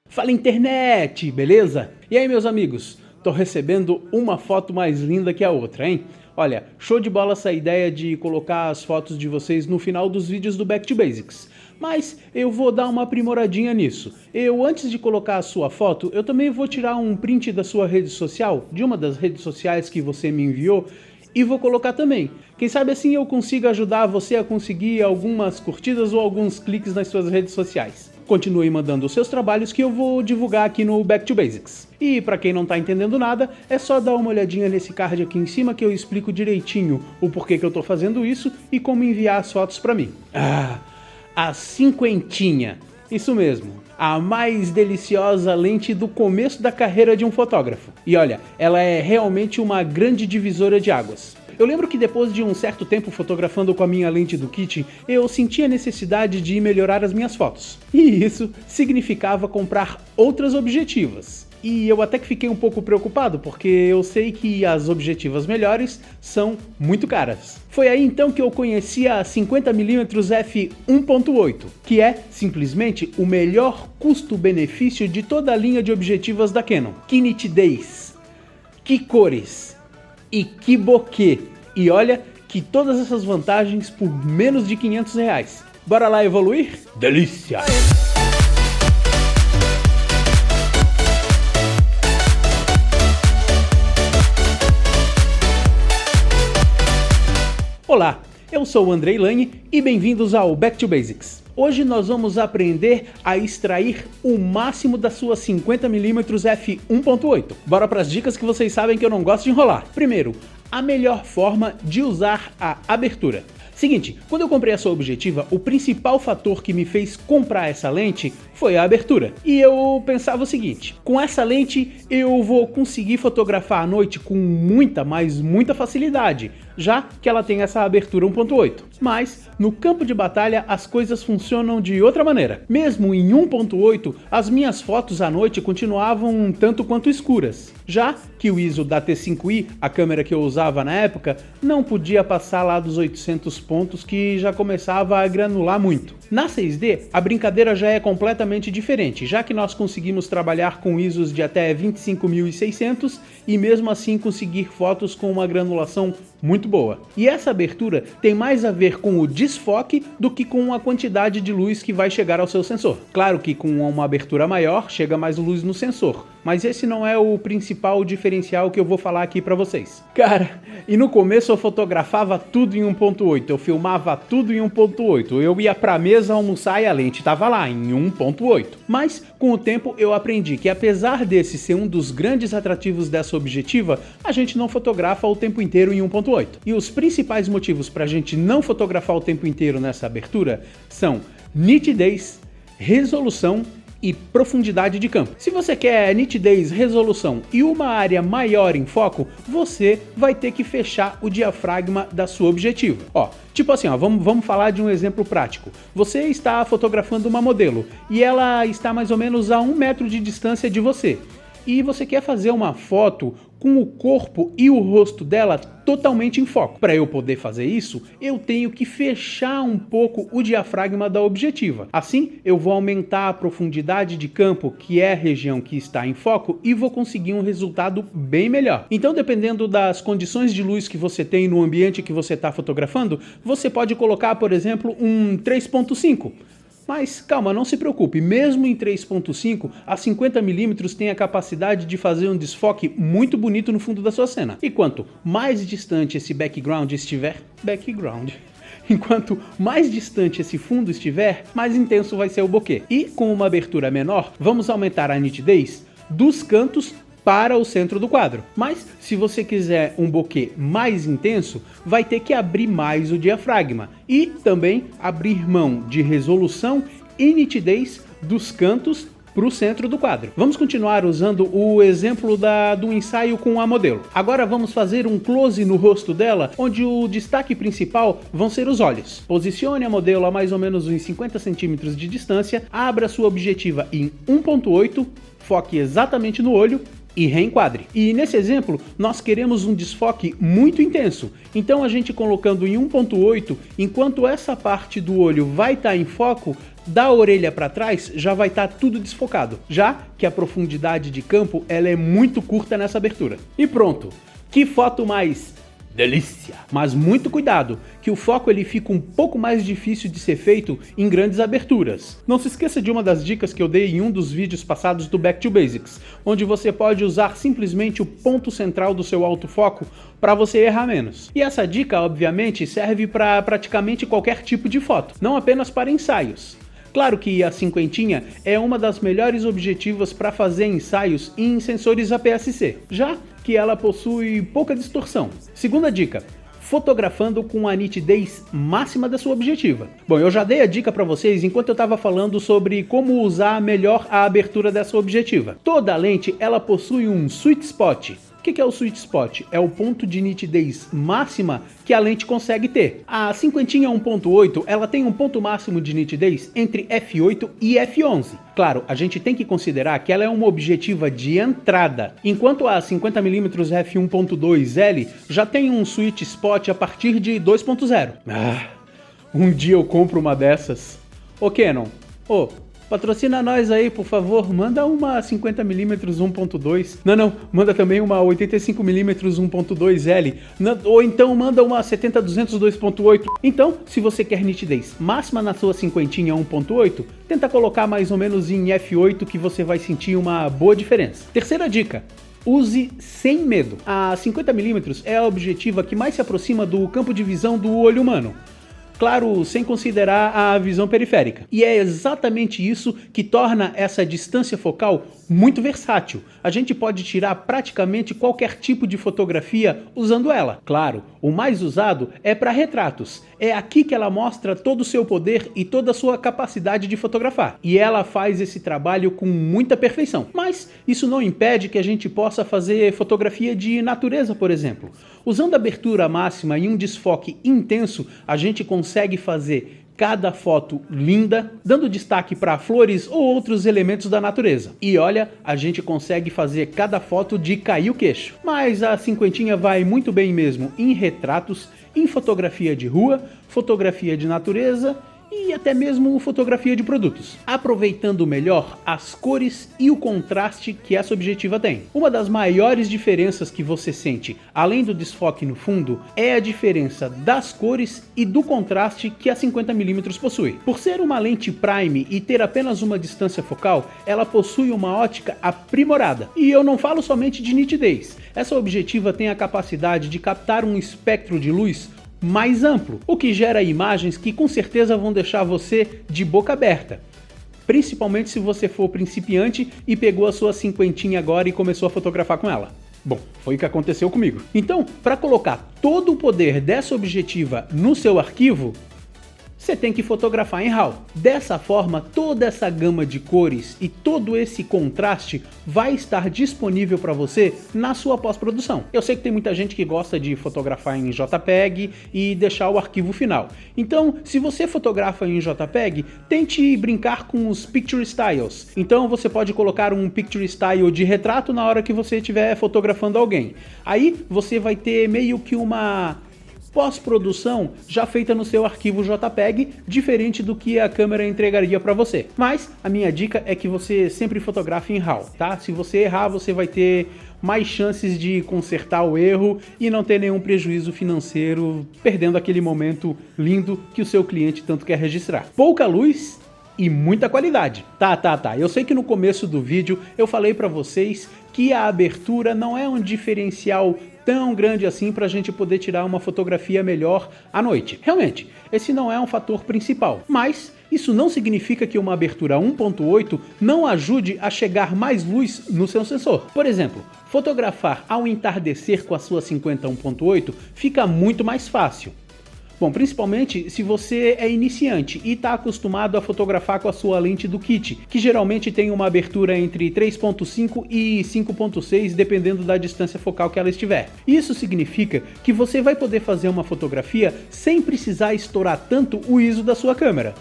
Fala internet, beleza? E aí meus amigos, tô recebendo uma foto mais linda que a outra, hein? Olha, show de bola essa ideia de colocar as fotos de vocês no final dos vídeos do Back to Basics. Mas eu vou dar uma aprimoradinha nisso. Antes de colocar a sua foto, eu também vou tirar um print da sua rede social, de uma das redes sociais que você me enviou, e vou colocar também. Quem sabe assim eu consigo ajudar você a conseguir algumas curtidas ou alguns cliques nas suas redes sociais. Continue mandando os seus trabalhos que eu vou divulgar aqui no Back to Basics. E para quem não tá entendendo nada, é só dar uma olhadinha nesse card aqui em cima que eu explico direitinho o porquê que eu tô fazendo isso e como enviar as fotos para mim. A cinquentinha. Isso mesmo, a mais deliciosa lente do começo da carreira de um fotógrafo. E olha, ela é realmente uma grande divisora de águas. Eu lembro que depois de um certo tempo fotografando com a minha lente do kit, eu sentia a necessidade de melhorar as minhas fotos. E isso significava comprar outras objetivas. E eu até que fiquei um pouco preocupado, porque eu sei que as objetivas melhores são muito caras. Foi aí então que eu conheci a 50mm f1.8, que é simplesmente o melhor custo-benefício de toda a linha de objetivas da Canon. Que nitidez, que cores e que bokeh. E olha que todas essas vantagens por menos de R$500. Bora lá evoluir? Delícia! Olá, eu sou o Andrei Lane e bem-vindos ao Back to Basics. Hoje nós vamos aprender a extrair o máximo da sua 50mm f1.8. Bora para as dicas que vocês sabem que eu não gosto de enrolar. Primeiro, a melhor forma de usar a abertura. Seguinte, quando eu comprei essa objetiva, o principal fator que me fez comprar essa lente foi a abertura. E eu pensava o seguinte, com essa lente eu vou conseguir fotografar à noite com muita facilidade, já que ela tem essa abertura 1.8. Mas no campo de batalha as coisas funcionam de outra maneira. Mesmo em 1.8, as minhas fotos à noite continuavam um tanto quanto escuras, já que o ISO da T5i, a câmera que eu usava na época, não podia passar lá dos 800 pontos, que já começava a granular muito. Na 6D, a brincadeira já é completamente diferente, já que nós conseguimos trabalhar com ISOs de até 25.600 e mesmo assim conseguir fotos com uma granulação muito boa. E essa abertura tem mais a ver com o desfoque do que com a quantidade de luz que vai chegar ao seu sensor. Claro que com uma abertura maior chega mais luz no sensor, mas esse não é o principal diferencial que eu vou falar aqui pra vocês. Cara, e no começo eu fotografava tudo em 1.8, eu filmava tudo em 1.8, eu ia pra mesa almoçar e a lente tava lá em 1.8. Mas com o tempo eu aprendi que apesar desse ser um dos grandes atrativos dessa objetiva, a gente não fotografa o tempo inteiro em 1.8. E os principais motivos pra gente não fotografar o tempo inteiro nessa abertura são nitidez, resolução e profundidade de campo. Se você quer nitidez, resolução e uma área maior em foco, você vai ter que fechar o diafragma da sua objetiva. Tipo assim, vamos falar de um exemplo prático. Você está fotografando uma modelo e ela está mais ou menos a 1 metro de distância de você. E você quer fazer uma foto com o corpo e o rosto dela totalmente em foco. Para eu poder fazer isso, eu tenho que fechar um pouco o diafragma da objetiva. Assim, eu vou aumentar a profundidade de campo, que é a região que está em foco, e vou conseguir um resultado bem melhor. Então, dependendo das condições de luz que você tem no ambiente que você está fotografando, você pode colocar, por exemplo, um 3.5. Mas calma, não se preocupe, mesmo em 3.5, a 50mm tem a capacidade de fazer um desfoque muito bonito no fundo da sua cena. E quanto mais distante esse background estiver... Enquanto mais distante esse fundo estiver, mais intenso vai ser o bokeh. E com uma abertura menor, vamos aumentar a nitidez dos cantos para o centro do quadro. Mas se você quiser um bokeh mais intenso, vai ter que abrir mais o diafragma e também abrir mão de resolução e nitidez dos cantos para o centro do quadro. Vamos continuar usando o exemplo do ensaio com a modelo. Agora vamos fazer um close no rosto dela, onde o destaque principal vão ser os olhos. Posicione a modelo a mais ou menos uns 50 centímetros de distância, abra sua objetiva em 1.8, foque exatamente no olho e reenquadre. E nesse exemplo, nós queremos um desfoque muito intenso, então a gente colocando em 1.8, enquanto essa parte do olho vai estar em foco, da orelha para trás já vai estar tudo desfocado, já que a profundidade de campo ela é muito curta nessa abertura. E pronto, que foto mais delícia! Mas muito cuidado, que o foco ele fica um pouco mais difícil de ser feito em grandes aberturas. Não se esqueça de uma das dicas que eu dei em um dos vídeos passados do Back to Basics, onde você pode usar simplesmente o ponto central do seu autofoco para você errar menos. E essa dica, obviamente, serve para praticamente qualquer tipo de foto, não apenas para ensaios. Claro que a cinquentinha é uma das melhores objetivas para fazer ensaios em sensores APS-C, já que ela possui pouca distorção. Segunda dica, fotografando com a nitidez máxima da sua objetiva. Bom, eu já dei a dica para vocês enquanto eu estava falando sobre como usar melhor a abertura dessa objetiva. Toda lente ela possui um sweet spot. O que é o sweet spot? É o ponto de nitidez máxima que a lente consegue ter. A cinquentinha 1.8 ela tem um ponto máximo de nitidez entre f8 e f11. Claro, a gente tem que considerar que ela é uma objetiva de entrada, enquanto a 50mm f1.2L já tem um sweet spot a partir de 2.0. Um dia eu compro uma dessas. Ô Canon, patrocina nós aí, por favor, manda uma 50mm 1.2, não, manda também uma 85mm 1.2L, ou então manda uma 70-200 2.8. Então, se você quer nitidez máxima na sua cinquentinha 1.8, tenta colocar mais ou menos em f8 que você vai sentir uma boa diferença. Terceira dica, use sem medo. A 50mm é a objetiva que mais se aproxima do campo de visão do olho humano. Claro, sem considerar a visão periférica. E é exatamente isso que torna essa distância focal muito versátil. A gente pode tirar praticamente qualquer tipo de fotografia usando ela. Claro, o mais usado é para retratos. É aqui que ela mostra todo o seu poder e toda a sua capacidade de fotografar. E ela faz esse trabalho com muita perfeição. Mas isso não impede que a gente possa fazer fotografia de natureza, por exemplo. Usando a abertura máxima e um desfoque intenso, a gente consegue fazer cada foto linda, dando destaque para flores ou outros elementos da natureza. E olha, a gente consegue fazer cada foto de cair o queixo. Mas a cinquentinha vai muito bem mesmo em retratos, em fotografia de rua, fotografia de natureza e até mesmo fotografia de produtos, aproveitando melhor as cores e o contraste que essa objetiva tem. Uma das maiores diferenças que você sente, além do desfoque no fundo, é a diferença das cores e do contraste que a 50mm possui. Por ser uma lente prime e ter apenas uma distância focal, ela possui uma ótica aprimorada. E eu não falo somente de nitidez. Essa objetiva tem a capacidade de captar um espectro de luz mais amplo, o que gera imagens que com certeza vão deixar você de boca aberta, principalmente se você for principiante e pegou a sua cinquentinha agora e começou a fotografar com ela. Bom, foi o que aconteceu comigo. Então, para colocar todo o poder dessa objetiva no seu arquivo, você tem que fotografar em RAW. Dessa forma, toda essa gama de cores e todo esse contraste vai estar disponível para você na sua pós-produção. Eu sei que tem muita gente que gosta de fotografar em JPEG e deixar o arquivo final. Então, se você fotografa em JPEG, tente brincar com os Picture Styles. Então, você pode colocar um Picture Style de retrato na hora que você estiver fotografando alguém. Aí, você vai ter meio que uma pós-produção já feita no seu arquivo JPEG, diferente do que a câmera entregaria para você. Mas a minha dica é que você sempre fotografe em RAW, tá? Se você errar, você vai ter mais chances de consertar o erro e não ter nenhum prejuízo financeiro, perdendo aquele momento lindo que o seu cliente tanto quer registrar. Pouca luz e muita qualidade. Tá. Eu sei que no começo do vídeo eu falei para vocês que a abertura não é um diferencial tão grande assim para a gente poder tirar uma fotografia melhor à noite. Realmente, esse não é um fator principal, mas isso não significa que uma abertura 1.8 não ajude a chegar mais luz no seu sensor. Por exemplo, fotografar ao entardecer com a sua 50 1.8 fica muito mais fácil. Bom, principalmente se você é iniciante e está acostumado a fotografar com a sua lente do kit, que geralmente tem uma abertura entre 3.5 e 5.6, dependendo da distância focal que ela estiver. Isso significa que você vai poder fazer uma fotografia sem precisar estourar tanto o ISO da sua câmera.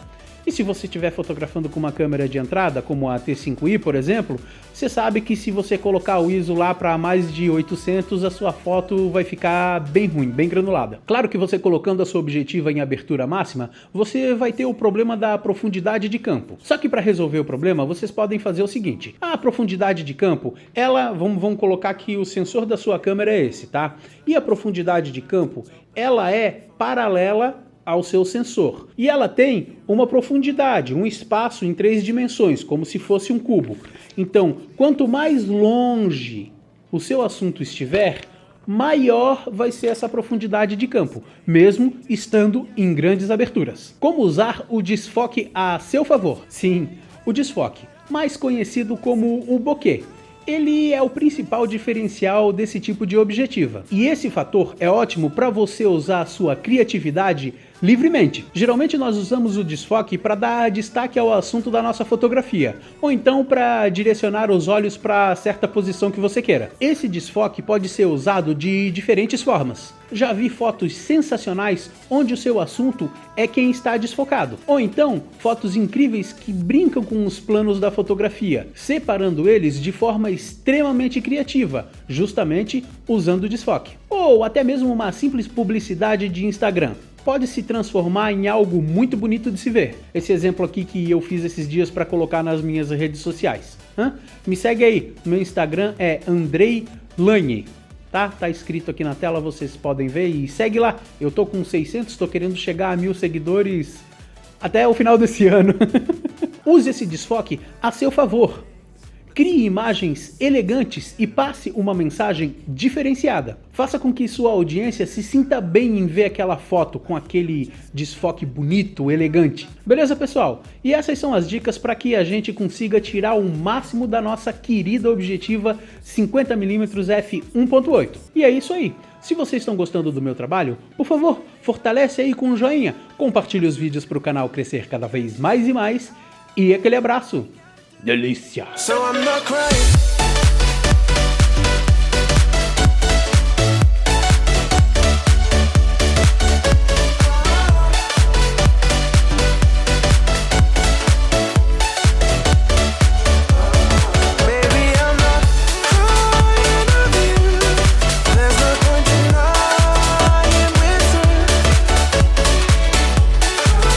E se você estiver fotografando com uma câmera de entrada, como a T5i, por exemplo, você sabe que se você colocar o ISO lá para mais de 800, a sua foto vai ficar bem ruim, bem granulada. Claro que você colocando a sua objetiva em abertura máxima, você vai ter o problema da profundidade de campo. Só que para resolver o problema, vocês podem fazer o seguinte: a profundidade de campo, vamos colocar que o sensor da sua câmera é esse, tá? E a profundidade de campo, ela é paralela ao seu sensor. E ela tem uma profundidade, um espaço em 3 dimensões, como se fosse um cubo. Então, quanto mais longe o seu assunto estiver, maior vai ser essa profundidade de campo, mesmo estando em grandes aberturas. Como usar o desfoque a seu favor? Sim, o desfoque, mais conhecido como o bokeh. Ele é o principal diferencial desse tipo de objetiva. E esse fator é ótimo para você usar a sua criatividade livremente. Geralmente nós usamos o desfoque para dar destaque ao assunto da nossa fotografia, ou então para direcionar os olhos para certa posição que você queira. Esse desfoque pode ser usado de diferentes formas. Já vi fotos sensacionais onde o seu assunto é quem está desfocado. Ou então, fotos incríveis que brincam com os planos da fotografia, separando eles de forma extremamente criativa, justamente usando o desfoque. Ou até mesmo uma simples publicidade de Instagram pode se transformar em algo muito bonito de se ver. Esse exemplo aqui que eu fiz esses dias para colocar nas minhas redes sociais. Me segue aí, meu Instagram é Andrei Lanhe. Tá escrito aqui na tela, vocês podem ver e segue lá. Eu tô com 600, tô querendo chegar a 1000 seguidores até o final desse ano. Use esse desfoque a seu favor. Crie imagens elegantes e passe uma mensagem diferenciada. Faça com que sua audiência se sinta bem em ver aquela foto com aquele desfoque bonito, elegante. Beleza, pessoal? E essas são as dicas para que a gente consiga tirar o máximo da nossa querida objetiva 50mm f1.8. E é isso aí. Se vocês estão gostando do meu trabalho, por favor, fortalece aí com um joinha, compartilhe os vídeos para o canal crescer cada vez mais e mais, e aquele abraço. Delícia! So I'm not crying.